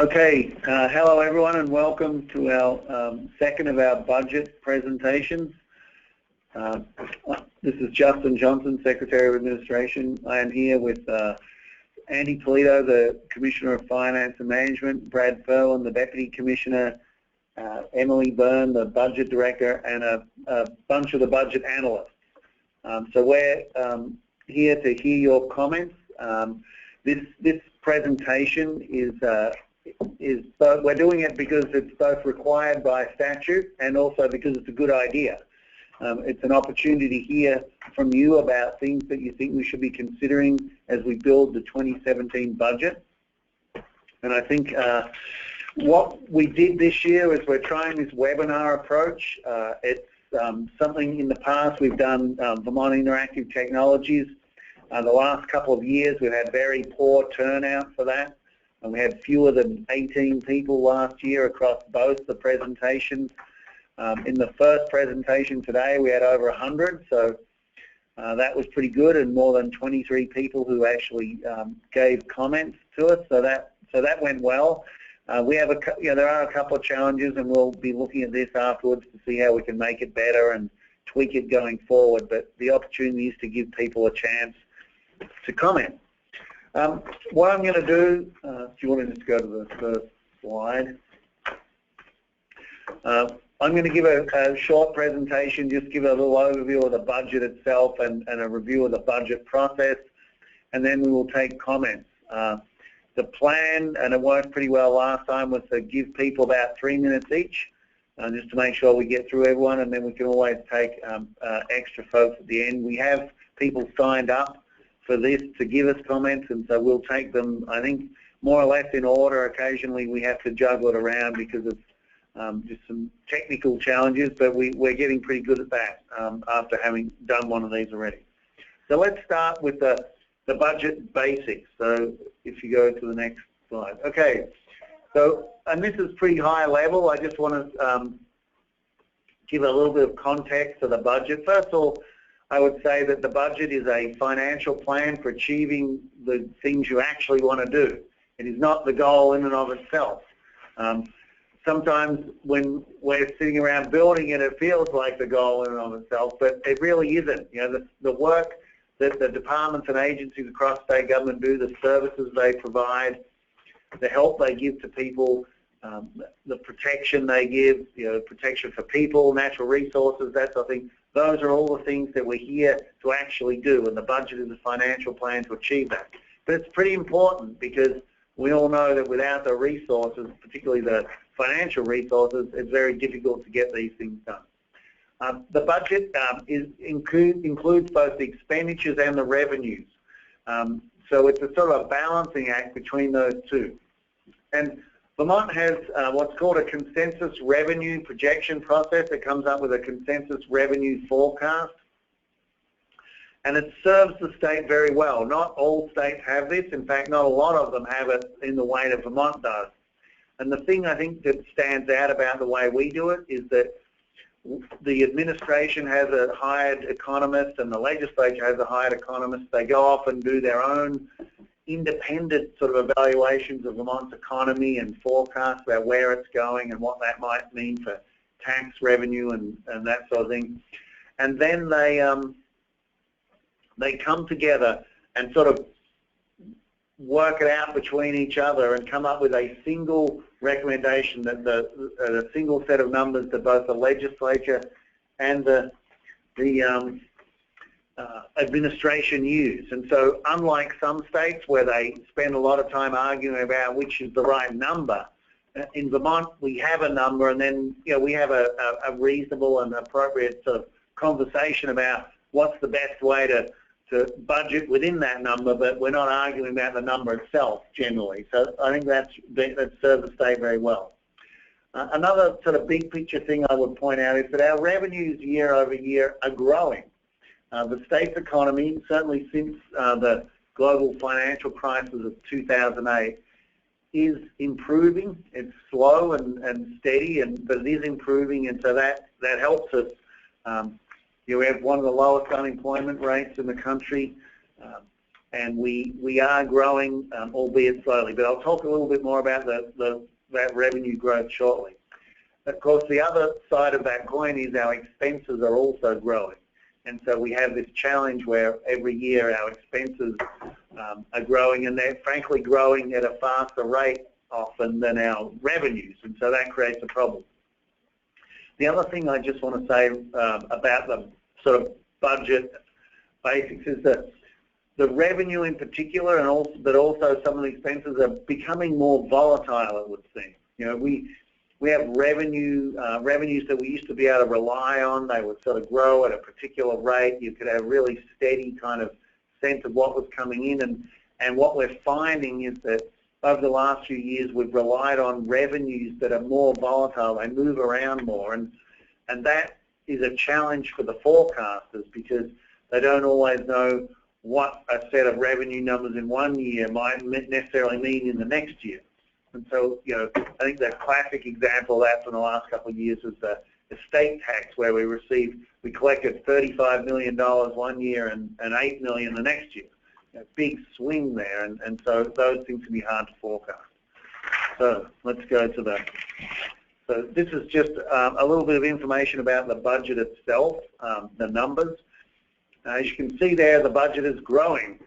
Okay, hello everyone and welcome to our second of our budget presentations. This is Justin Johnson, Secretary of Administration. I am here with Andy Polito, the Commissioner of Finance and Management, Brad Furlan, the Deputy Commissioner, Emily Byrne, the Budget Director, and a bunch of the budget analysts. So we're here to hear your comments. This presentation is we're doing it because it's both required by statute and also because it's a good idea. It's an opportunity to hear from you about things that you think we should be considering as we build the 2017 budget. And I think what we did this year is we're trying this webinar approach. It's something in the past we've done Vermont Interactive Technologies. The last couple of years we've had very poor turnout for that. And we had fewer than 18 people last year across both the presentations. In the first presentation today, we had over 100, so that was pretty good, and more than 23 people who actually gave comments to us. So that went well. We have there are a couple of challenges, and we'll be looking at this afterwards to see how we can make it better and tweak it going forward. But the opportunity is to give people a chance to comment. What I'm going to do, if you want to just go to the first slide, I'm going to give a short presentation, just give a little overview of the budget itself and a review of the budget process, and then we will take comments. The plan, and it worked pretty well last time, was to give people about 3 minutes each, just to make sure we get through everyone, and then we can always take extra folks at the end. We have people signed up for this to give us comments, and so we'll take them, I think, more or less in order. Occasionally we have to juggle it around because of just some technical challenges, but we're getting pretty good at that after having done one of these already. So let's start with the budget basics. So if you go to the next slide. Okay, so, and this is pretty high level. I just want to give a little bit of context to the budget. First of all, I would say that the budget is a financial plan for achieving the things you actually want to do. It is not the goal in and of itself. Sometimes when we're sitting around building it, it feels like the goal in and of itself, but it really isn't. You know, the work that the departments and agencies across state government do, the services they provide, the help they give to people, the protection they give, protection for people, natural resources, that sort of thing. Those are all the things that we're here to actually do, and the budget is a financial plan to achieve that. But it's pretty important because we all know that without the resources, particularly the financial resources, it's very difficult to get these things done. The budget includes both the expenditures and the revenues. So it's a sort of a balancing act between those two. And Vermont has what's called a consensus revenue projection process. It comes up with a consensus revenue forecast, and it serves the state very well. Not all states have this. In fact, not a lot of them have it in the way that Vermont does. And the thing I think that stands out about the way we do it is that the administration has a hired economist and the legislature has a hired economist. They go off and do their own independent sort of evaluations of Vermont's economy and forecasts about where it's going and what that might mean for tax revenue and that sort of thing. And then they come together and sort of work it out between each other and come up with a single recommendation, that a single set of numbers that both the legislature and the administration use. And so unlike some states where they spend a lot of time arguing about which is the right number, in Vermont we have a number, and then we have a reasonable and appropriate sort of conversation about what's the best way to budget within that number, but we're not arguing about the number itself generally. So I think that serves the state very well. Another sort of big picture thing I would point out is that our revenues year over year are growing. The state's economy, certainly since the global financial crisis of 2008, is improving. It's slow and steady, but it is improving, and so that helps us. We have one of the lowest unemployment rates in the country. and we are growing, albeit slowly. But I'll talk a little bit more about that revenue growth shortly. Of course, the other side of that coin is our expenses are also growing. And so we have this challenge where every year our expenses are growing, and they're frankly growing at a faster rate often than our revenues, and so that creates a problem. The other thing I just want to say about the sort of budget basics is that the revenue in particular, and but also some of the expenses are becoming more volatile, it would seem. You know, we have revenues that we used to be able to rely on. They would sort of grow at a particular rate. You could have really steady kind of sense of what was coming in, and what we're finding is that over the last few years we've relied on revenues that are more volatile. They move around more, and that is a challenge for the forecasters because they don't always know what a set of revenue numbers in one year might necessarily mean in the next year. And so, you know, I think the classic example of that from the last couple of years was the estate tax, where we collected $35 million one year and $8 million the next year. A big swing there, and so those things can be hard to forecast. So let's go to the. So this is just a little bit of information about the budget itself, the numbers. As you can see there, the budget is growing.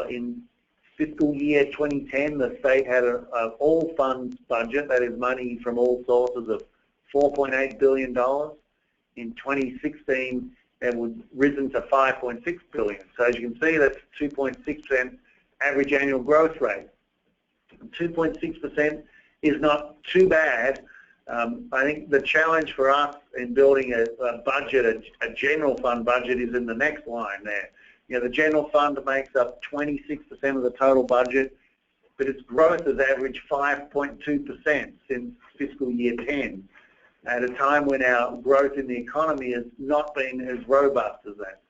In fiscal year 2010, the state had an all funds budget, that is money from all sources, of $4.8 billion. In 2016, it would risen to $5.6 billion. So as you can see, that's 2.6% average annual growth rate. 2.6% is not too bad. I think the challenge for us in building a budget, a general fund budget, is in the next line there. You know, the general fund makes up 26% of the total budget, but its growth has averaged 5.2% since fiscal year 10, at a time when our growth in the economy has not been as robust as that.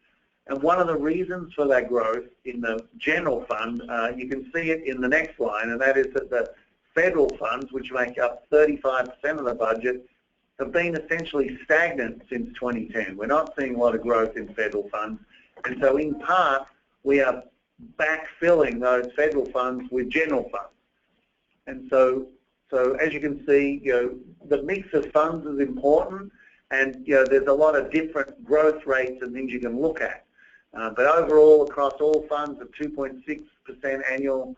And one of the reasons for that growth in the general fund, you can see it in the next line, and that is that the federal funds, which make up 35% of the budget, have been essentially stagnant since 2010. We're not seeing a lot of growth in federal funds, and so in part we are backfilling those federal funds with general funds. And so as you can see, you know, the mix of funds is important, and you know, there's a lot of different growth rates and things you can look at. But overall, across all funds, a 2.6% annual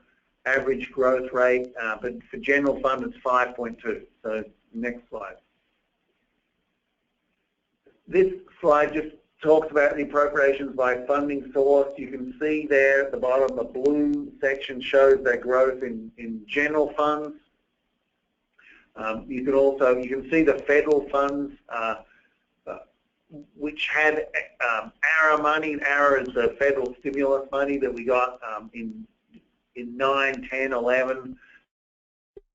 average growth rate, but for general fund it's 5.2. So next slide. This slide just talks about the appropriations by funding source. You can see there at the bottom, the blue section shows that growth in general funds. You can see the federal funds, which had ARRA money. ARRA is the federal stimulus money that we got in 9, 10, 11,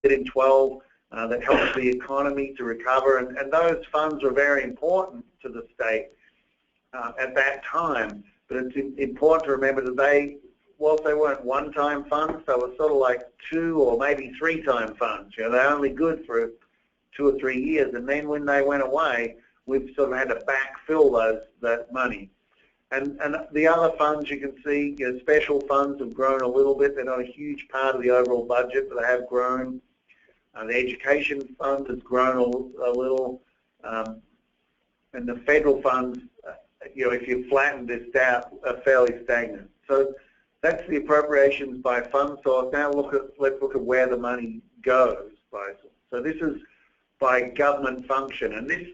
in 12, that helped the economy to recover, and those funds were very important to the state at that time. But it's important to remember that whilst they weren't one-time funds, they were sort of like 2 or maybe 3-time funds. You know, they're only good for 2 or 3 years, and then when they went away, we've sort of had to backfill that money. And the other funds, you can see, you know, special funds have grown a little bit. They're not a huge part of the overall budget, but they have grown. The education fund has grown a little, and the federal funds, you know, if you flatten this out, are fairly stagnant. So that's the appropriations by fund source. Now let's look at where the money goes by. So this is by government function, and this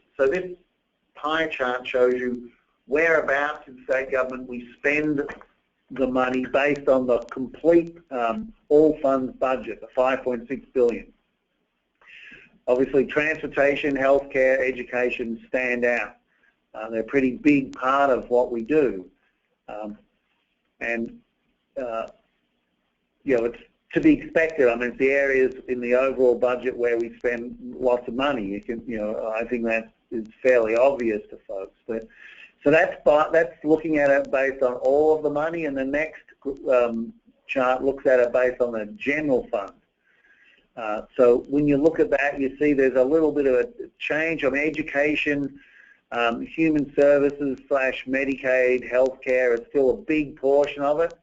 pie chart shows you whereabouts in state government we spend the money based on the complete all funds budget, the $5.6 billion. Obviously, transportation, healthcare, education stand out. They're a pretty big part of what we do, and you know, it's to be expected. I mean, it's the areas in the overall budget where we spend lots of money. I think that is fairly obvious to folks. But so that's looking at it based on all of the money, and the next chart looks at it based on the general fund. So when you look at that, you see there's a little bit of a change. I mean, education, human services / Medicaid, healthcare is still a big portion of it.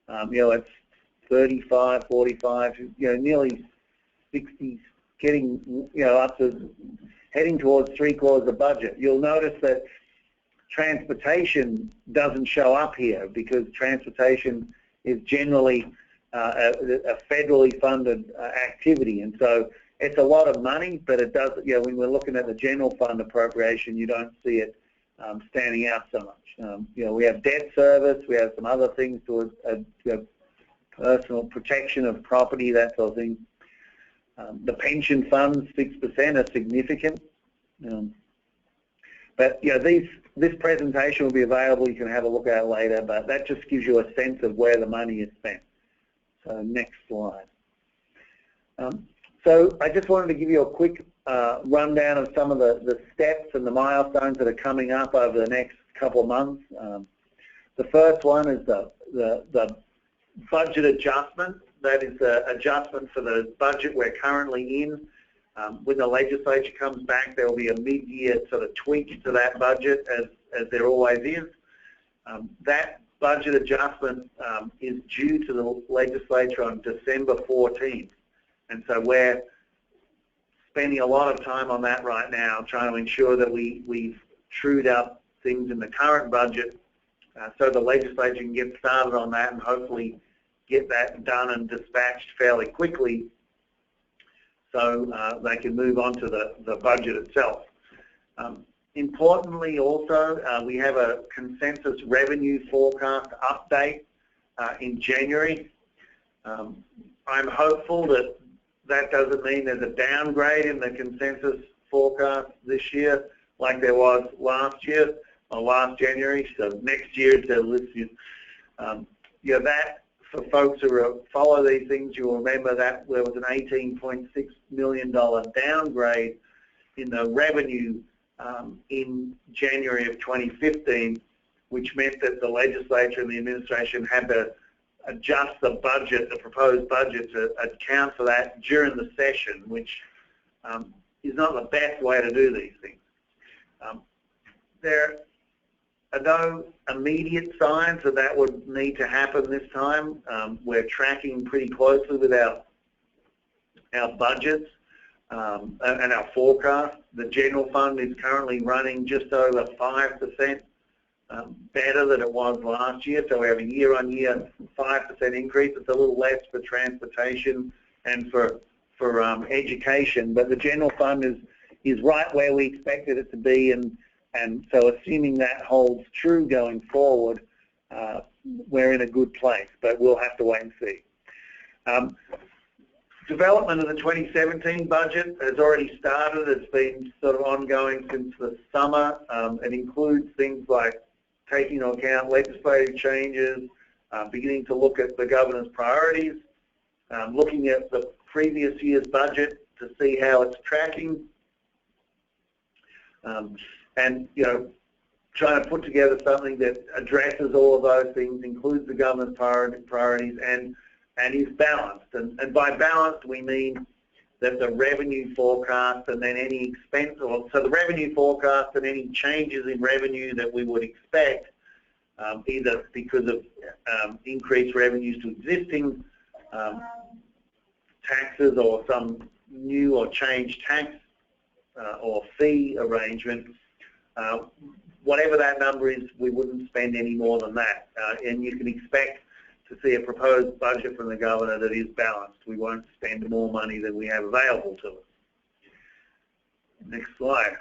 It's 35, 45, nearly 60, getting, up to heading towards 3/4 of the budget. You'll notice that transportation doesn't show up here because transportation is generally a federally funded activity, and so it's a lot of money, but it does, when we're looking at the general fund appropriation, you don't see it standing out so much. We have debt service, we have some other things to personal protection of property, that sort of thing. The pension funds, 6%, are significant. But this presentation will be available. You can have a look at it later, but that just gives you a sense of where the money is spent. So next slide. So I just wanted to give you a quick rundown of some of the steps and the milestones that are coming up over the next couple of months. The first one is the budget adjustment. That is the adjustment for the budget we're currently in. When the legislature comes back, there will be a mid-year sort of tweak to that budget, as there always is. That budget adjustment is due to the legislature on December 14th. And so we're spending a lot of time on that right now, trying to ensure that we've trued up things in the current budget so the legislature can get started on that and hopefully get that done and dispatched fairly quickly so they can move on to the budget itself. Importantly also, we have a consensus revenue forecast update in January. I'm hopeful that doesn't mean there's a downgrade in the consensus forecast this year like there was last year or last January. So next year, that for folks who follow these things, you'll remember that there was an $18.6 million downgrade in the revenue in January of 2015, which meant that the legislature and the administration had to adjust the budget, the proposed budget, to account for that during the session, which is not the best way to do these things. There are no immediate signs that would need to happen this time. We're tracking pretty closely with our budgets and our forecast. The general fund is currently running just over 5% better than it was last year, so we have a year-on-year 5% increase. It's a little less for transportation and for education, but the general fund is right where we expected it to be, and so assuming that holds true going forward, we're in a good place, but we'll have to wait and see. Development of the 2017 budget has already started. It's been sort of ongoing since the summer. It includes things like taking into account legislative changes, beginning to look at the governor's priorities, looking at the previous year's budget to see how it's tracking, and trying to put together something that addresses all of those things, includes the governor's priorities, and is balanced. And by balanced, we mean that the revenue forecast and then any expense, so the revenue forecast and any changes in revenue that we would expect, either because of increased revenues to existing taxes or some new or changed tax or fee arrangement, whatever that number is, we wouldn't spend any more than that. And you can expect to see a proposed budget from the governor that is balanced. We won't spend more money than we have available to us. Next slide.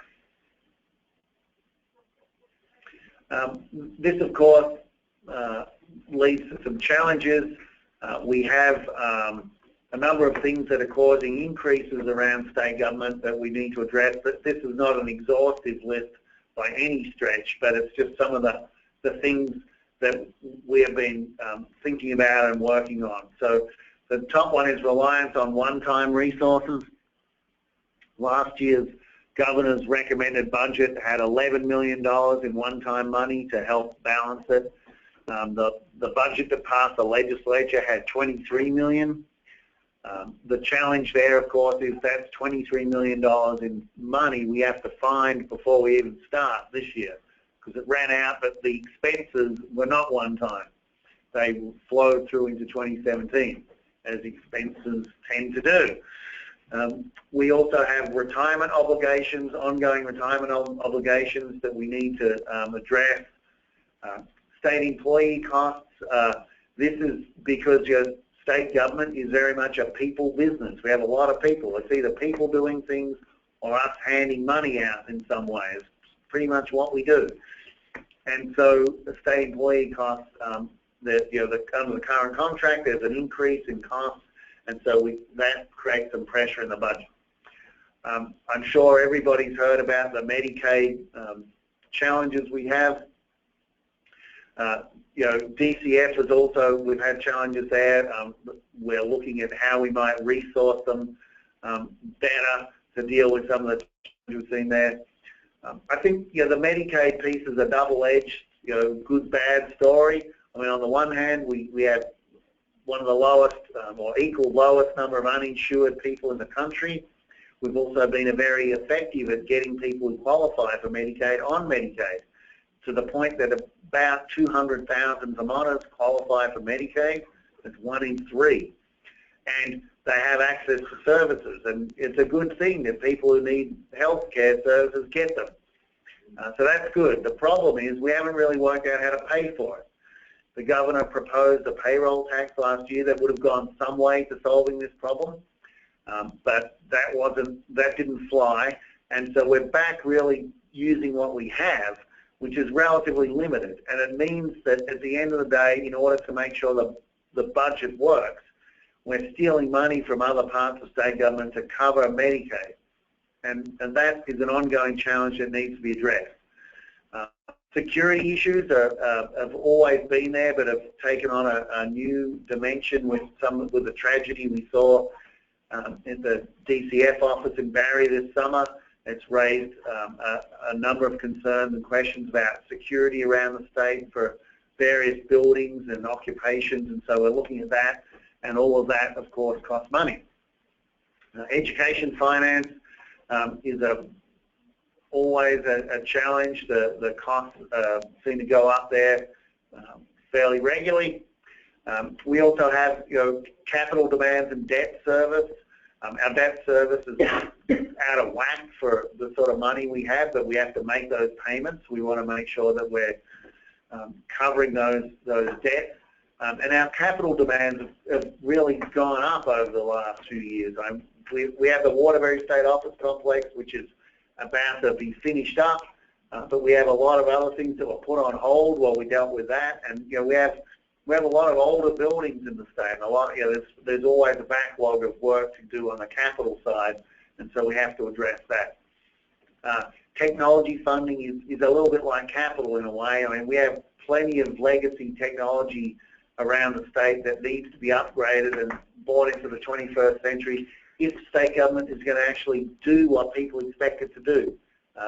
This, of course, leads to some challenges. We have a number of things that are causing increases around state government that we need to address, but this is not an exhaustive list by any stretch, but it's just some of the things that we have been thinking about and working on. So the top one is reliance on one-time resources. Last year's governor's recommended budget had $11 million in one-time money to help balance it. The budget that passed the legislature had $23 million. The challenge there, of course, is that's $23 million in money we have to find before we even start this year, because it ran out, but the expenses were not one time. they flow through into 2017, as expenses tend to do. We also have retirement obligations, ongoing retirement obligations that we need to address. State employee costs. This is because your state government is very much a people business. We have a lot of people. It's either people doing things or us handing money out in some ways. Pretty much what we do. And so the state employee costs, under the current contract, there's an increase in costs, and so that creates some pressure in the budget. I'm sure everybody's heard about the Medicaid challenges we have. DCF is also, we've had challenges there. We're looking at how we might resource them better to deal with some of the challenges we've seen there. I think the Medicaid piece is a double-edged, good bad story. I mean, on the one hand, we have one of the lowest or equal lowest number of uninsured people in the country. We've also been very effective at getting people who qualify for Medicaid on Medicaid, to the point that about 200,000 Vermonters qualify for Medicaid. It's 1 in 3. And they have access to services, and it's a good thing that people who need health care services get them. So that's good. The problem is we haven't really worked out how to pay for it. The governor proposed a payroll tax last year that would have gone some way to solving this problem, but that didn't fly, and so we're back really using what we have, which is relatively limited, and it means that at the end of the day, in order to make sure the budget works, we're stealing money from other parts of state government to cover Medicaid, and that is an ongoing challenge that needs to be addressed. Security issues have always been there, but have taken on a new dimension with the tragedy we saw in the DCF office in Barrie this summer. It's raised a number of concerns and questions about security around the state for various buildings and occupations, and so we're looking at that, and all of that, of course, costs money. Education finance is always a challenge. The costs seem to go up there fairly regularly. We also have capital demands and debt service. Our debt service is out of whack for the sort of money we have, but we have to make those payments. We want to make sure that we're covering those debts. And our capital demands have really gone up over the last few years. We have the Waterbury State Office Complex, which is about to be finished up, but we have a lot of other things that were put on hold while we dealt with that. And we have a lot of older buildings in the state, and there's always a backlog of work to do on the capital side, and so we have to address that. Technology funding is a little bit like capital in a way. I mean, we have plenty of legacy technology around the state that needs to be upgraded and brought into the 21st century if the state government is going to actually do what people expect it to do.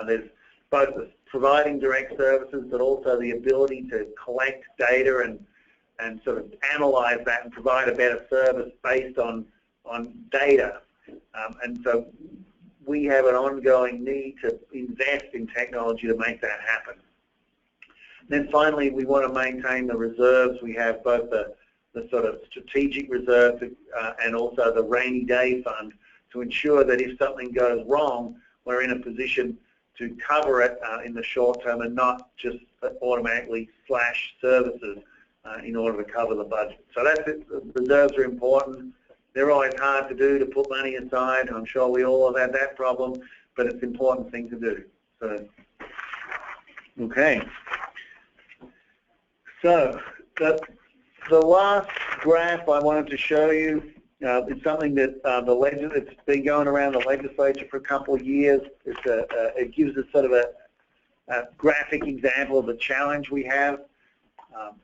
There's both providing direct services, but also the ability to collect data and sort of analyze that and provide a better service based on data. And so we have an ongoing need to invest in technology to make that happen. Then finally, we want to maintain the reserves. We have both the sort of strategic reserve and also the rainy day fund to ensure that if something goes wrong, we're in a position to cover it in the short term and not just automatically slash services in order to cover the budget. So that's it. The reserves are important. They're always hard to do, to put money aside. I'm sure we all have had that problem, but it's an important thing to do. So, okay. So the last graph I wanted to show you is something that it's been going around the legislature for a couple of years. It gives us sort of a graphic example of the challenge we have.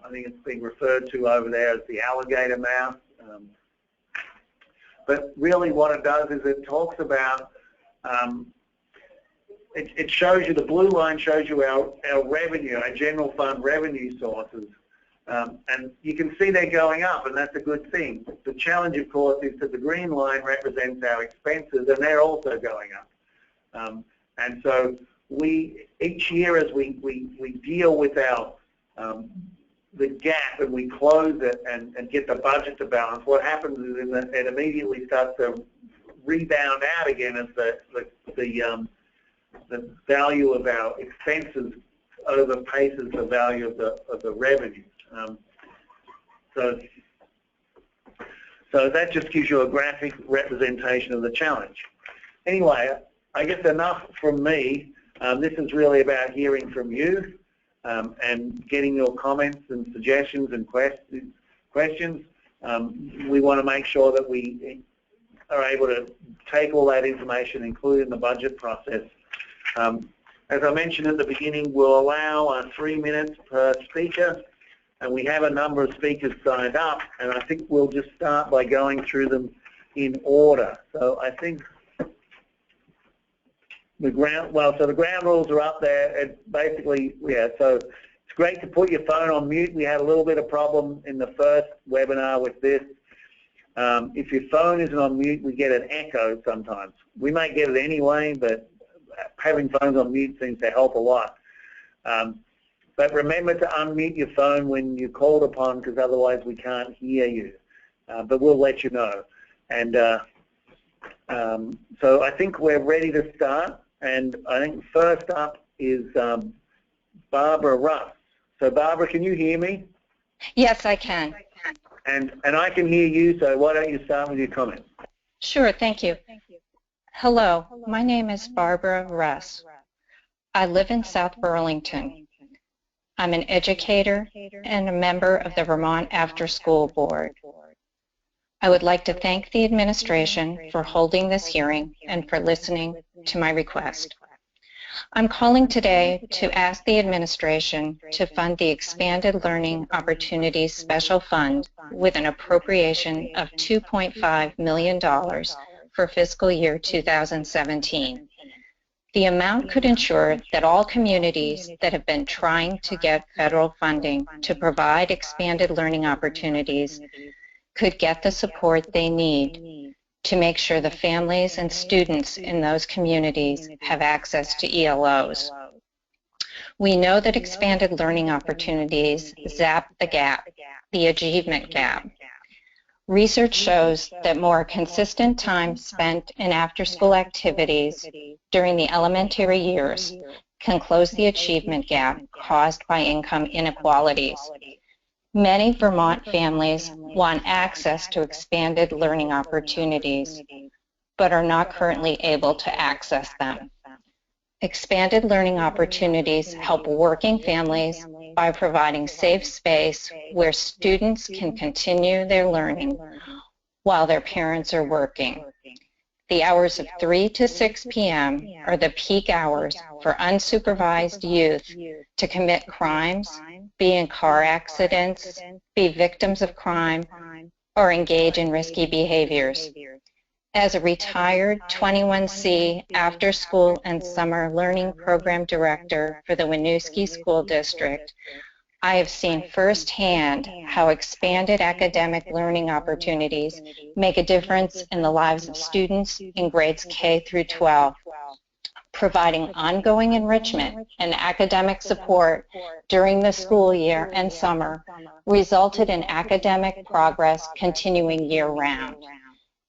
I think it's being referred to over there as the alligator mouth. But really what it does is it talks about, it shows you, the blue line shows you our revenue, our general fund revenue sources. And you can see they're going up, and that's a good thing. The challenge, of course, is that the green line represents our expenses, and they're also going up. And so each year as we deal with our the gap and we close it and get the budget to balance, what happens is it immediately starts to rebound out again as the value of our expenses overpaces the value of the revenue. So that just gives you a graphic representation of the challenge. Anyway, I guess enough from me. This is really about hearing from you and getting your comments and suggestions and questions. We want to make sure that we are able to take all that information, include in the budget process. As I mentioned at the beginning, we'll allow 3 minutes per speaker, and we have a number of speakers signed up, and I think we'll just start by going through them in order. So I think the ground rules are up there. It basically, yeah, so it's great to put your phone on mute. We had a little bit of problem in the first webinar with this. If your phone isn't on mute, we get an echo sometimes. We might get it anyway, but having phones on mute seems to help a lot. But remember to unmute your phone when you're called upon, because otherwise we can't hear you. But we'll let you know. And so I think we're ready to start. And I think first up is Barbara Russ. So Barbara, can you hear me? Yes, I can. And I can hear you, so why don't you start with your comments? Sure, thank you. Hello, my name is Barbara Russ. I live in South Burlington. I'm an educator and a member of the Vermont After School Board. I would like to thank the administration for holding this hearing and for listening to my request. I'm calling today to ask the administration to fund the Expanded Learning Opportunities Special Fund with an appropriation of $2.5 million for fiscal year 2017. The amount could ensure that all communities that have been trying to get federal funding to provide expanded learning opportunities could get the support they need to make sure the families and students in those communities have access to ELOs. We know that expanded learning opportunities zap the gap, the achievement gap. Research shows that more consistent time spent in after-school activities during the elementary years can close the achievement gap caused by income inequalities. Many Vermont families want access to expanded learning opportunities, but are not currently able to access them. Expanded learning opportunities help working families by providing safe space where students can continue their learning while their parents are working. The hours of 3 to 6 p.m. are the peak hours for unsupervised youth to commit crimes, be in car accidents, be victims of crime, or engage in risky behaviors. As a retired 21C after school and summer learning program director for the Winooski School District, I have seen firsthand how expanded academic learning opportunities make a difference in the lives of students in grades K through 12. Providing ongoing enrichment and academic support during the school year and summer resulted in academic progress continuing year-round.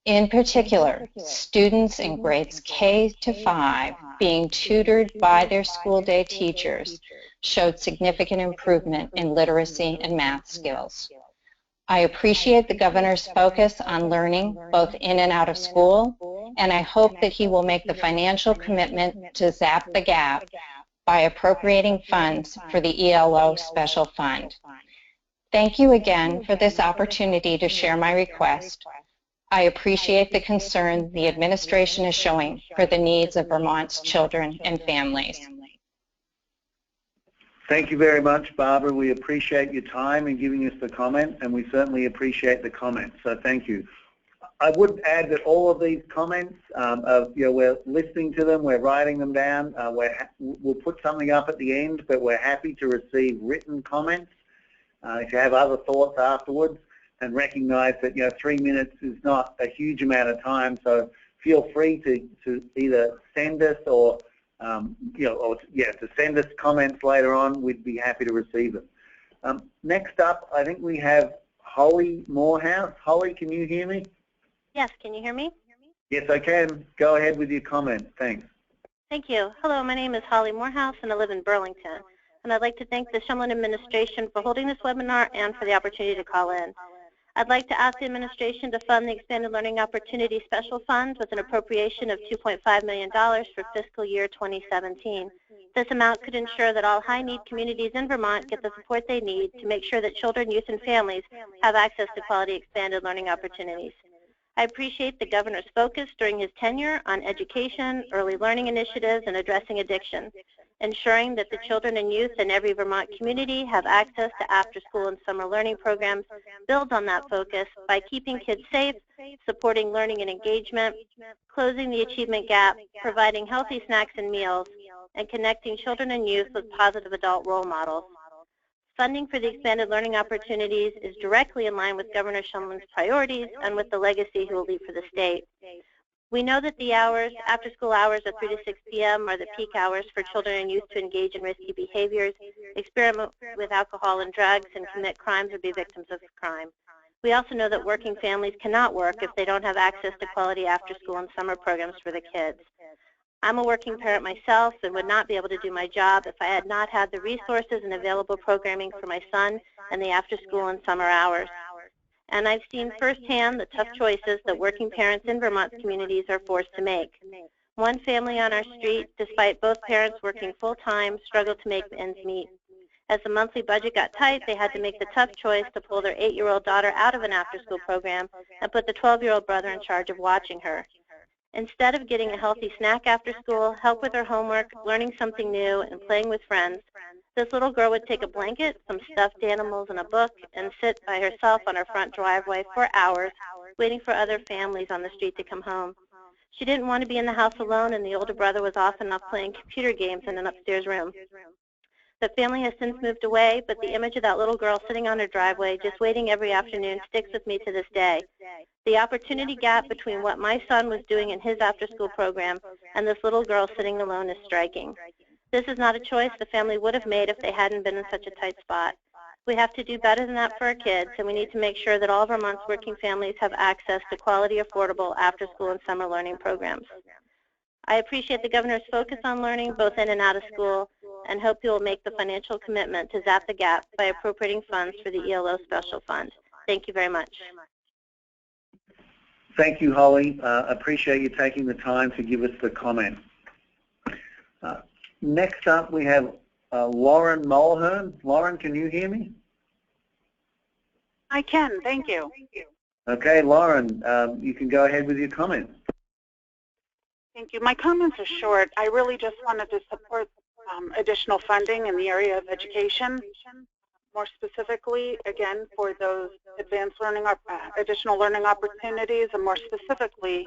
In particular, students in grades K to 5 being tutored by their school day teachers showed significant improvement in literacy and math skills. I appreciate the governor's focus on learning both in and out of school, and I hope that he will make the financial commitment to zap the gap by appropriating funds for the ELO Special Fund. Thank you again for this opportunity to share my request. I appreciate the concern the administration is showing for the needs of Vermont's children and families. Thank you very much, Barbara. We appreciate your time in giving us the comment, and we certainly appreciate the comments, so thank you. I would add that all of these comments, we're listening to them, we're writing them down, we'll put something up at the end, but we're happy to receive written comments if you have other thoughts afterwards, and recognize that 3 minutes is not a huge amount of time, so feel free to either send us or to send us comments later on. We'd be happy to receive them. Next up, I think we have Holly Morehouse. Holly, can you hear me? Yes, can you hear me? Yes, I can. Go ahead with your comment. Thanks. Thank you. Hello, my name is Holly Morehouse, and I live in Burlington. And I'd like to thank the Shumlin administration for holding this webinar and for the opportunity to call in. I'd like to ask the administration to fund the Expanded Learning Opportunity Special Fund with an appropriation of $2.5 million for fiscal year 2017. This amount could ensure that all high-need communities in Vermont get the support they need to make sure that children, youth, and families have access to quality expanded learning opportunities. I appreciate the governor's focus during his tenure on education, early learning initiatives, and addressing addiction, ensuring that the children and youth in every Vermont community have access to after-school and summer learning programs builds on that focus by keeping kids safe, supporting learning and engagement, closing the achievement gap, providing healthy snacks and meals, and connecting children and youth with positive adult role models. Funding for the expanded learning opportunities is directly in line with Governor Shumlin's priorities and with the legacy he will leave for the state. We know that the hours, after-school hours of 3 to 6 p.m. are the peak hours for children and youth to engage in risky behaviors, experiment with alcohol and drugs, and commit crimes or be victims of crime. We also know that working families cannot work if they don't have access to quality after-school and summer programs for the kids. I'm a working parent myself and would not be able to do my job if I had not had the resources and available programming for my son and the after-school and summer hours. And I've seen firsthand the tough choices that working parents in Vermont's communities are forced to make. One family on our street, despite both parents working full-time, struggled to make ends meet. As the monthly budget got tight, they had to make the tough choice to pull their 8-year-old daughter out of an after-school program and put the 12-year-old brother in charge of watching her. Instead of getting a healthy snack after school, help with her homework, learning something new, and playing with friends, this little girl would take a blanket, some stuffed animals, and a book and sit by herself on her front driveway for hours, waiting for other families on the street to come home. She didn't want to be in the house alone, and the older brother was often off playing computer games in an upstairs room. The family has since moved away, but the image of that little girl sitting on her driveway, just waiting every afternoon, sticks with me to this day. The opportunity gap between what my son was doing in his after-school program and this little girl sitting alone is striking. This is not a choice the family would have made if they hadn't been in such a tight spot. We have to do better than that for our kids, and we need to make sure that all of Vermont's working families have access to quality, affordable after-school and summer learning programs. I appreciate the governor's focus on learning both in and out of school, and hope he will make the financial commitment to zap the gap by appropriating funds for the ELO Special Fund. Thank you very much. Thank you, Holly. Appreciate you taking the time to give us the comment. Next up, we have Lauren Mulhern. Lauren, can you hear me? I can. Thank you. Okay, Lauren, you can go ahead with your comment. Thank you. My comments are short. I really just wanted to support additional funding in the area of education, more specifically, again, for those advanced learning, additional learning opportunities, and more specifically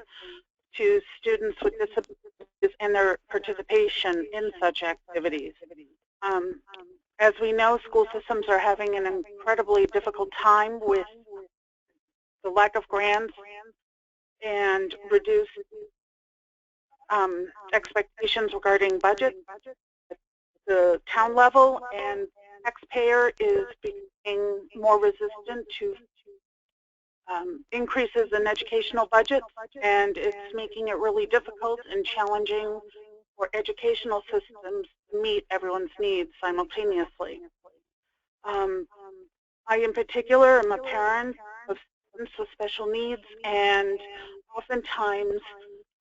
to students with disabilities and their participation in such activities. As we know, school systems are having an incredibly difficult time with the lack of grants and reduced expectations regarding budget at the town level, and taxpayer is being more resistant to increases in educational budgets, and it's making it really difficult and challenging for educational systems to meet everyone's needs simultaneously. I, in particular, am a parent of students with special needs, and oftentimes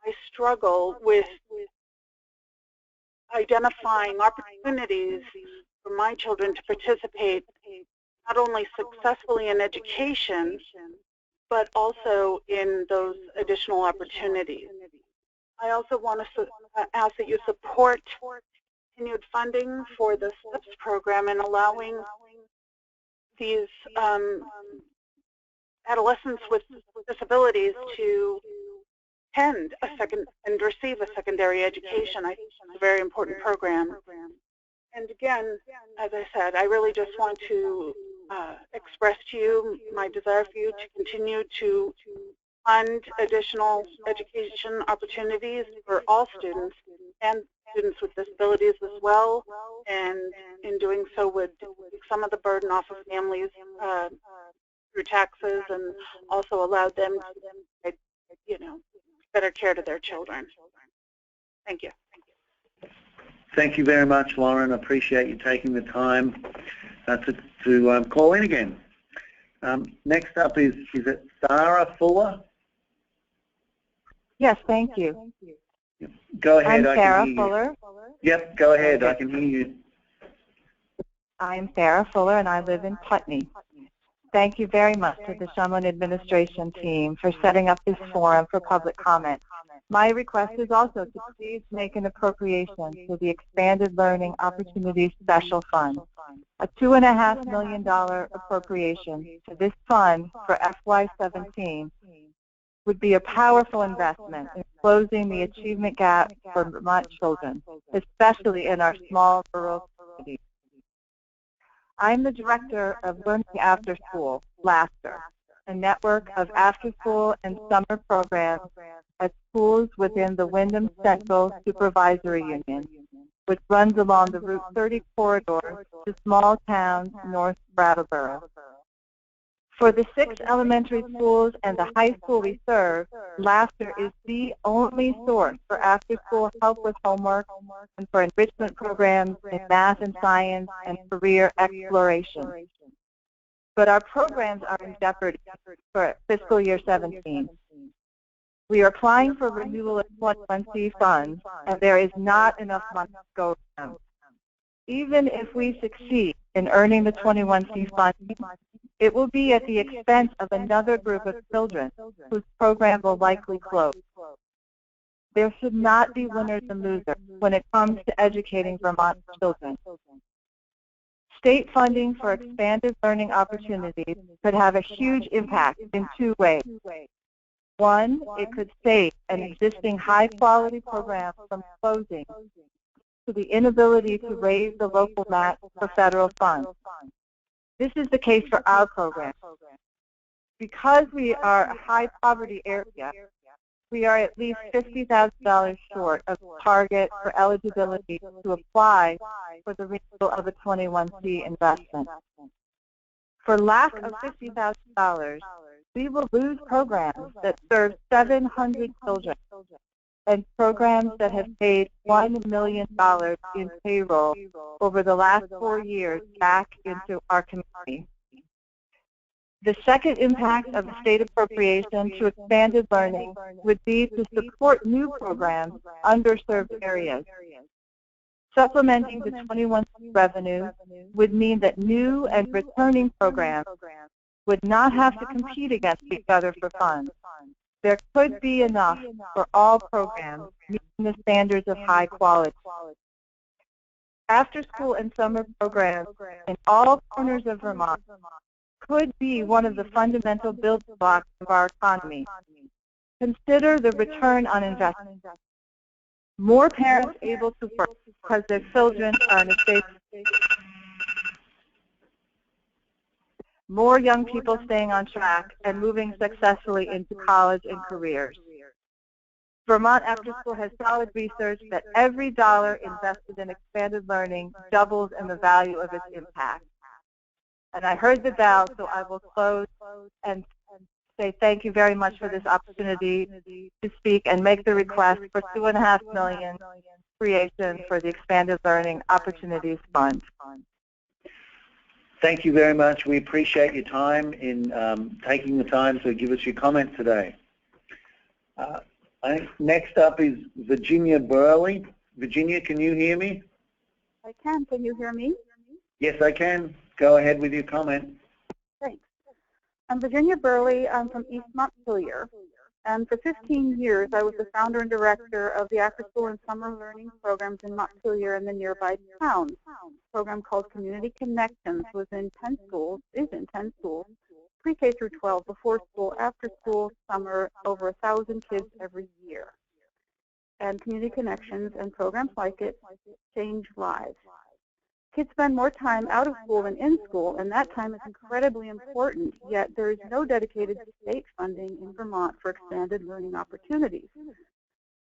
I struggle with identifying opportunities for my children to participate not only successfully in education, but also in those additional opportunities. I also want to ask that you support continued funding for the STEPS program and allowing these adolescents with disabilities to attend and receive a secondary education. I think it's a very important program. And again, as I said, I really just want to express to you my desire for you to continue to fund additional education opportunities for all students and students with disabilities as well, and in doing so would take some of the burden off of families through taxes, and also allowed them to, better care to their children. Thank you. Thank you very much, Lauren. I appreciate you taking the time to call in again. Next up is it Sarah Fuller? Yes, thank you. Go ahead. I'm Sarah Fuller. Yep, go ahead. I can hear you. I'm Sarah Fuller, and I live in Putney. Thank you very much to the Shumlin administration team for setting up this forum for public comment. My request is also to please make an appropriation to the Expanded Learning Opportunities Special Fund. A $2.5 million appropriation to this fund for FY17 would be a powerful investment in closing the achievement gap for Vermont children, especially in our small rural communities. I'm the director of Learning After School, LASTER, a network of after-school and summer programs at schools within the Wyndham Central Supervisory Union, which runs along the Route 30 corridor to small towns north of Brattleboro. For the 6 elementary schools and the high school we serve, LASTER is the only source for after-school help with homework and for enrichment programs in math and science and career exploration. But our programs are in jeopardy for fiscal year 17. We are applying for renewal of 21C funds, and there is not enough money to go around. Even if we succeed in earning the 21C funding, it will be at the expense of another group of children whose program will likely close. There should not be winners and losers when it comes to educating Vermont children. State funding for expanded learning opportunities could have a huge impact in 2 ways. One, it could save an existing high-quality program from closing to the inability to raise the local match for federal funds. This is the case for our program. Because we are a high-poverty area, we are at least $50,000 short of the target for eligibility to apply for the renewal of a 21C investment. For lack of $50,000, we will lose programs that serve 700 children and programs that have paid $1 million in payroll over the last 4 years back into our community. The second impact of the state appropriation to expanded learning would be to support new programs in underserved areas. Supplementing the 21C revenue would mean that new and returning programs would not have to compete against each other for funds. There could be enough for all programs meeting the standards of high quality. After-school and summer programs in all corners of Vermont could be one of the fundamental building blocks of our economy. Consider the return on investment. More parents able to work because their children are in a safe state. More young people staying on track and moving successfully into college and careers. Vermont After School has solid research that every dollar invested in expanded learning doubles in the value of its impact. And I heard the bell, so I will close and say thank you very much for this opportunity to speak and make the request for $2.5 million creation for the Expanded Learning Opportunities Fund. Thank you very much. We appreciate your time in taking the time to give us your comment today. I think next up is Virginia Burley. Virginia, can you hear me? I can. Can you hear me? Yes, I can. Go ahead with your comment. Thanks. I'm Virginia Burley. I'm from East Montpelier. And for 15 years, I was the founder and director of the after-school and summer learning programs in Montpelier and the nearby towns. A program called Community Connections was in 10 schools, is in 10 schools, pre-K through 12, before school, after school, summer, over 1,000 kids every year. And Community Connections and programs like it change lives. Kids spend more time out of school than in school, and that time is incredibly important, yet there is no dedicated state funding in Vermont for expanded learning opportunities.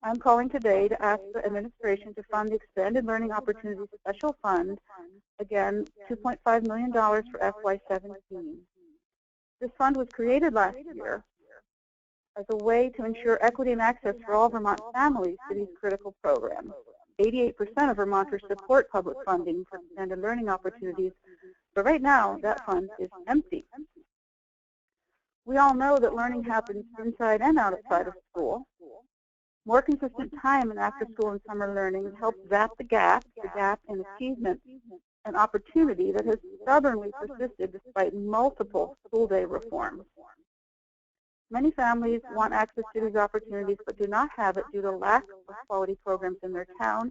I'm calling today to ask the administration to fund the Expanded Learning Opportunities Special Fund, again, $2.5 million for FY17. This fund was created last year as a way to ensure equity and access for all Vermont families to these critical programs. 88% of Vermonters support public funding for expanded learning opportunities, but right now that fund is empty. We all know that learning happens inside and outside of school. More consistent time in after-school and summer learning helps zap the gap in achievement and opportunity that has stubbornly persisted despite multiple school day reforms. Many families want access to these opportunities but do not have it due to lack of quality programs in their town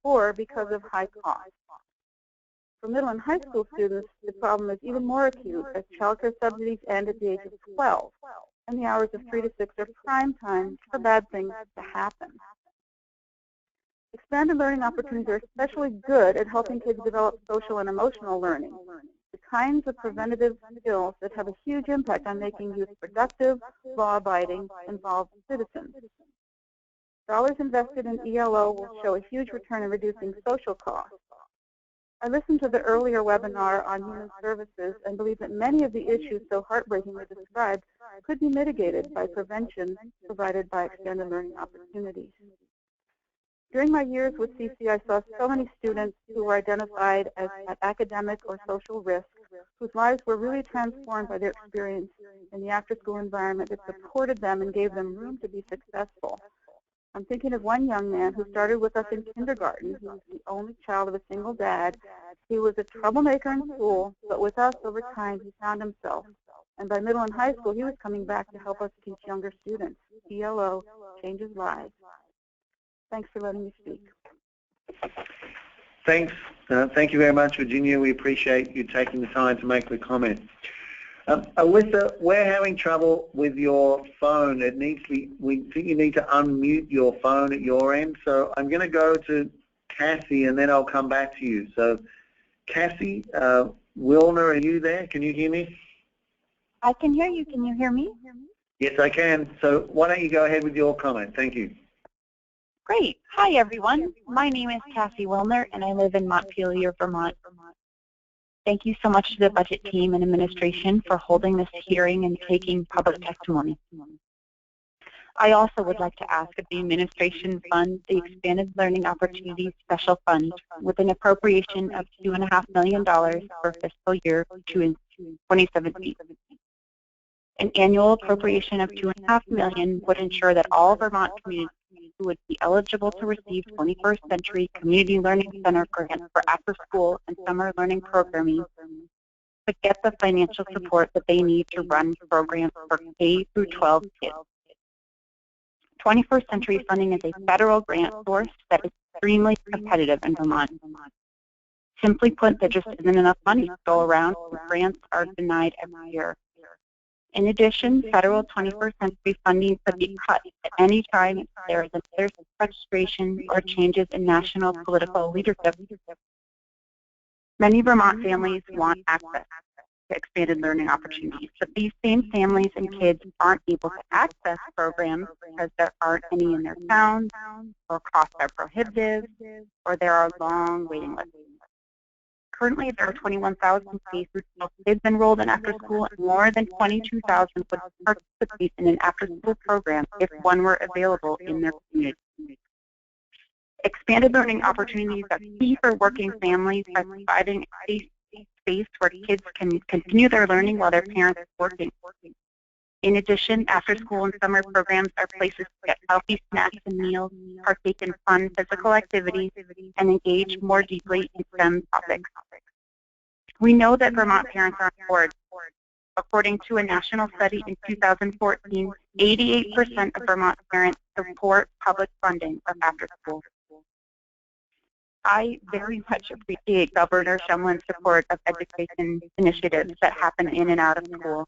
or because of high costs. For middle and high school students, the problem is even more acute as childcare subsidies end at the age of 12, and the hours of 3 to 6 are prime time for bad things to happen. Expanded learning opportunities are especially good at helping kids develop social and emotional learning, the kinds of preventative skills that have a huge impact on making youth productive, law-abiding, involved citizens. Dollars invested in ELO will show a huge return in reducing social costs. I listened to the earlier webinar on human services and believe that many of the issues so heartbreakingly described could be mitigated by prevention provided by extended learning opportunities. During my years with CC, I saw so many students who were identified as at academic or social risk, whose lives were really transformed by their experience in the after-school environment that supported them and gave them room to be successful. I'm thinking of one young man who started with us in kindergarten. He was the only child of a single dad. He was a troublemaker in school, but with us over time he found himself. And by middle and high school, he was coming back to help us teach younger students. ELO changes lives. Thanks for letting me speak. Thanks. Thank you very much, Virginia. We appreciate you taking the time to make the comment. Alyssa, we're having trouble with your phone. We think you need to unmute your phone at your end. So I'm going to go to Cassie and then I'll come back to you. So Cassie, Wilner, are you there? Can you hear me? I can hear you. Can you hear me? Yes, I can. So why don't you go ahead with your comment? Thank you. Great. Hi, everyone. My name is Cassie Wilner, and I live in Montpelier, Vermont. Thank you so much to the budget team and administration for holding this hearing and taking public testimony. I also would like to ask if the administration fund the Expanded Learning Opportunities Special Fund with an appropriation of $2.5 million for fiscal year 2017. An annual appropriation of $2.5 million would ensure that all Vermont communities who would be eligible to receive 21st Century Community Learning Center grants for after-school and summer learning programming could get the financial support that they need to run programs for K through 12 kids. 21st Century funding is a federal grant source that is extremely competitive in Vermont. Simply put, there just isn't enough money to go around, and grants are denied every year. In addition, federal 21st Century funding could be cut at any time if there is another frustration or changes in national political leadership. Many Vermont families want access to expanded learning opportunities, but these same families and kids aren't able to access programs because there aren't any in their towns, or costs are prohibitive, or there are long waiting lists. Currently, there are 21,000 K through 12 kids enrolled in after-school, and more than 22,000 would participate in an after-school program if one were available in their community. Expanded learning opportunities are key for working families by providing a safe space where kids can continue their learning while their parents are working. In addition, after-school and summer programs are places to get healthy snacks and meals, partake in fun physical activities, and engage more deeply in STEM topics. We know that Vermont parents are on board. According to a national study in 2014, 88% of Vermont parents support public funding of after-school. I very much appreciate Governor Shumlin's support of education initiatives that happen in and out of school.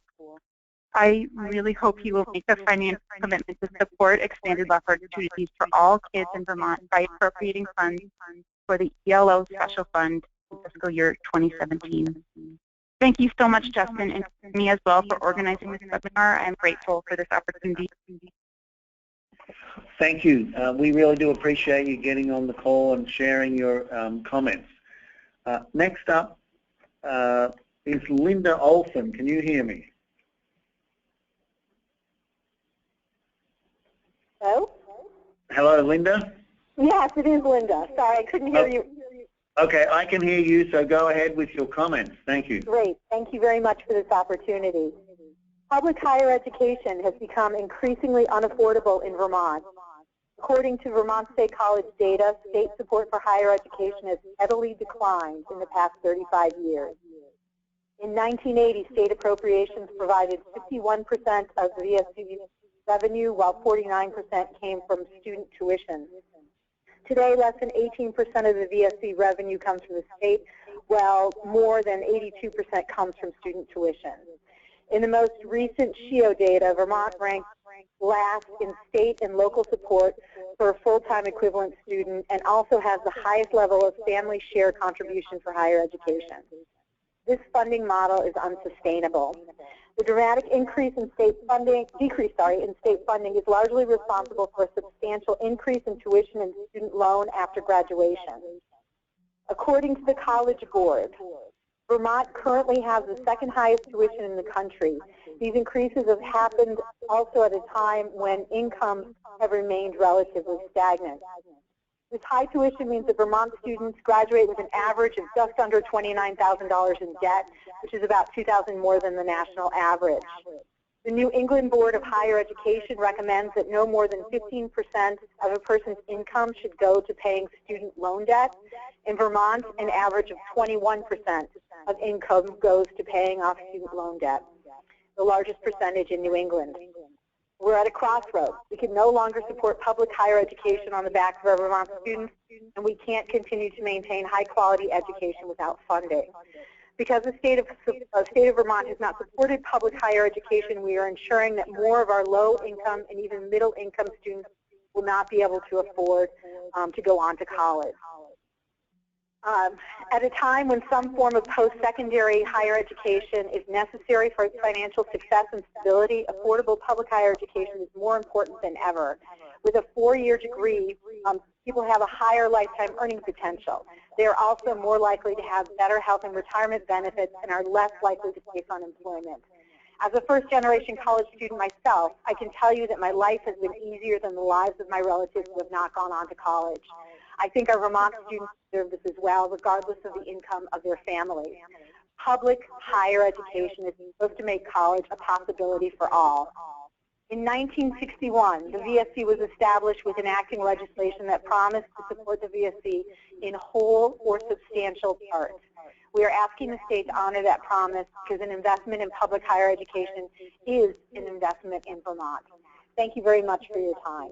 I really hope he will make a financial commitment to support expanded opportunities for all kids in Vermont by appropriating funds for the ELO Special Fund in fiscal year 2017. Thank you so much, Justin, and me as well for organizing this webinar. I'm grateful for this opportunity. Thank you. We really do appreciate you getting on the call and sharing your comments. Next up is Linda Olson. Can you hear me? Hello? Hello, Linda? Yes, it is Linda. Sorry, I couldn't hear you. Okay, I can hear you, so go ahead with your comments. Thank you. Great. Thank you very much for this opportunity. Public higher education has become increasingly unaffordable in Vermont. According to Vermont State College data, state support for higher education has steadily declined in the past 35 years. In 1980, state appropriations provided 51% of the VSC revenue, while 49% came from student tuition. Today, less than 18% of the VSC revenue comes from the state, while more than 82% comes from student tuition. In the most recent SHIO data, Vermont ranks last in state and local support for a full-time equivalent student and also has the highest level of family share contribution for higher education. This funding model is unsustainable. The dramatic decrease in state funding is largely responsible for a substantial increase in tuition and student loan after graduation. According to the College Board, Vermont currently has the second highest tuition in the country. These increases have happened also at a time when incomes have remained relatively stagnant. This high tuition means that Vermont students graduate with an average of just under $29,000 in debt, which is about $2,000 more than the national average. The New England Board of Higher Education recommends that no more than 15% of a person's income should go to paying student loan debt. In Vermont, an average of 21% of income goes to paying off student loan debt, the largest percentage in New England. We're at a crossroads. We can no longer support public higher education on the backs of our Vermont students, and we can't continue to maintain high-quality education without funding. Because the state of Vermont has not supported public higher education, we are ensuring that more of our low-income and even middle-income students will not be able to afford to go on to college. At a time when some form of post-secondary higher education is necessary for financial success and stability, affordable public higher education is more important than ever. With a 4-year degree, people have a higher lifetime earning potential. They are also more likely to have better health and retirement benefits and are less likely to face unemployment. As a first-generation college student myself, I can tell you that my life has been easier than the lives of my relatives who have not gone on to college. I think our Vermont students deserve this as well, regardless of the income of their families. Public higher education is supposed to make college a possibility for all. In 1961, the VSC was established with enacting legislation that promised to support the VSC in whole or substantial part. We are asking the state to honor that promise because an investment in public higher education is an investment in Vermont. Thank you very much for your time.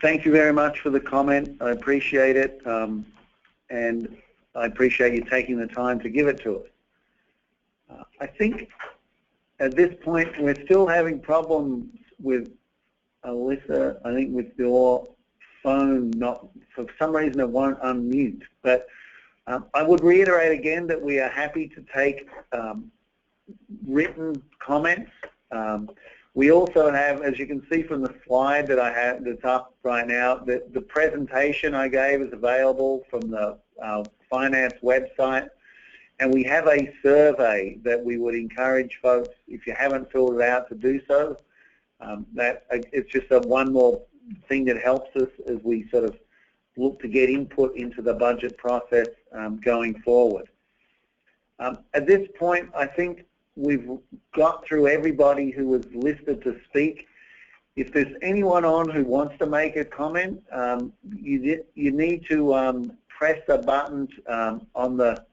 Thank you very much for the comment. I appreciate it, and I appreciate you taking the time to give it to us. I think at this point we're still having problems with Alyssa. I think with your phone, not for some reason it won't unmute. But I would reiterate again that we are happy to take written comments. We also have, as you can see from the slide that I have that's up right now, the presentation I gave is available from the finance website. And we have a survey that we would encourage folks, if you haven't filled it out, to do so. It's just one more thing that helps us as we sort of look to get input into the budget process going forward. At this point, I think we've got through everybody who was listed to speak. If there's anyone on who wants to make a comment, you need to press a button on the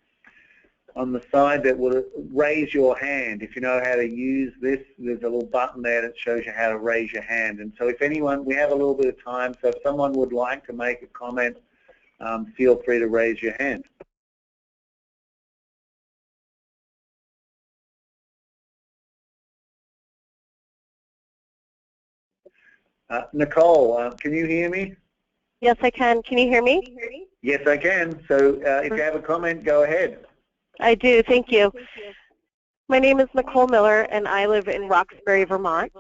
side that will raise your hand. If you know how to use this, there's a little button there that shows you how to raise your hand. And so if anyone, we have a little bit of time, so if someone would like to make a comment, feel free to raise your hand. Nicole, can you hear me? Yes, I can. Can you hear me? Yes, I can. So if you have a comment, go ahead. I do. Thank you. My name is Nicole Miller, and I live in Roxbury, Vermont.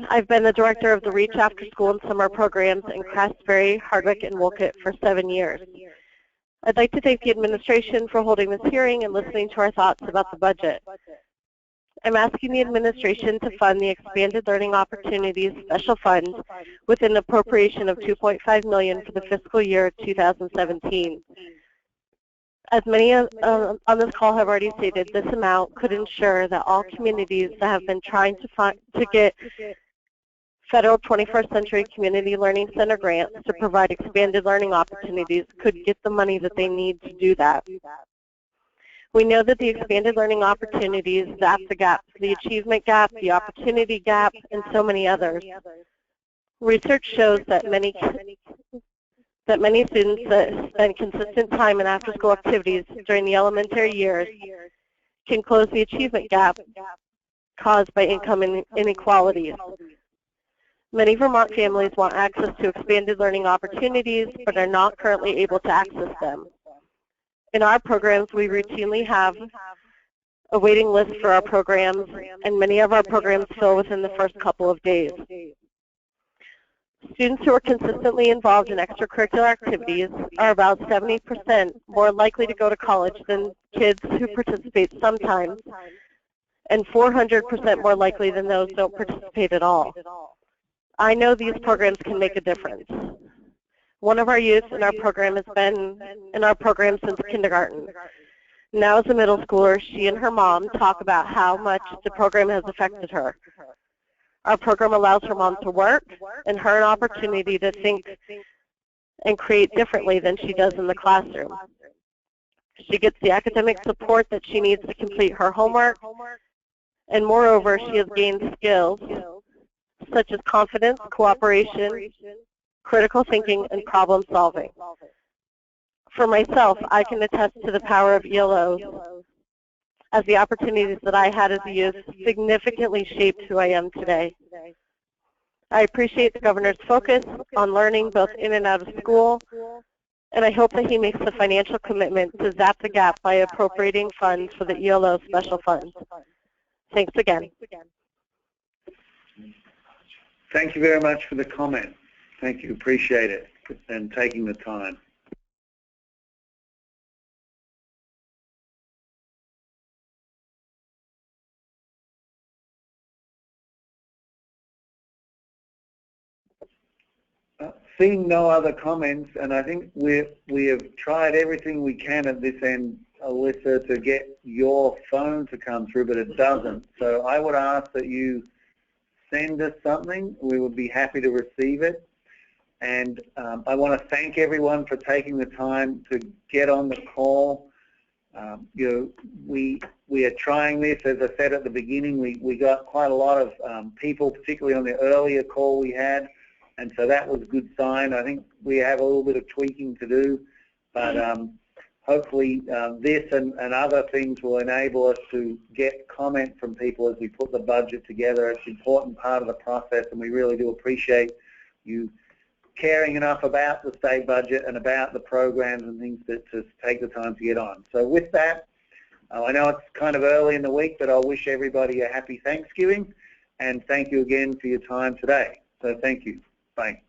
I've been the director of the REACH After School and Summer programs in Craftsbury, Hardwick, and Wolcott for 7 years. I'd like to thank the administration for holding this hearing and listening to our thoughts about the budget. I'm asking the administration to fund the Expanded Learning Opportunities Special Fund with an appropriation of $2.5 million for the fiscal year 2017. As many on this call have already stated, this amount could ensure that all communities that have been trying to get federal 21st Century Community Learning Center grants to provide expanded learning opportunities could get the money that they need to do that. We know that the expanded learning opportunities zap the gap, the achievement gap, the opportunity gap, and so many others. Research shows that many students that spend consistent time in after-school activities during the elementary years can close the achievement gap caused by income inequalities. Many Vermont families want access to expanded learning opportunities, but are not currently able to access them. In our programs, we routinely have a waiting list for our programs, and many of our programs fill within the first couple of days. Students who are consistently involved in extracurricular activities are about 70% more likely to go to college than kids who participate sometimes, and 400% more likely than those who don't participate at all. I know these programs can make a difference. One of our youth in our program has been in our program since kindergarten. Now as a middle schooler, she and her mom talk about how much the program has affected her. Our program allows her mom to work and her an opportunity to think and create differently than she does in the classroom. She gets the academic support that she needs to complete her homework, and moreover, she has gained skills such as confidence, cooperation, critical thinking, and problem solving. For myself, I can attest to the power of ELOs, as the opportunities that I had as a youth significantly shaped who I am today. I appreciate the governor's focus on learning both in and out of school, and I hope that he makes the financial commitment to zap the gap by appropriating funds for the ELO special funds. Thanks again. Thank you very much for the comment. Thank you, appreciate it, and taking the time. Seeing no other comments, and I think we have tried everything we can at this end, Alyssa, to get your phone to come through, but it doesn't. So I would ask that you send us something. We would be happy to receive it. And I want to thank everyone for taking the time to get on the call. You know, we are trying this, as I said at the beginning. We got quite a lot of people, particularly on the earlier call we had, and so that was a good sign. I think we have a little bit of tweaking to do, but hopefully this and other things will enable us to get comment from people as we put the budget together. It's an important part of the process, and we really do appreciate you caring enough about the state budget and about the programs and things to take the time to get on. So with that, I know it's kind of early in the week, but I'll wish everybody a happy Thanksgiving, and thank you again for your time today. So thank you. Bye.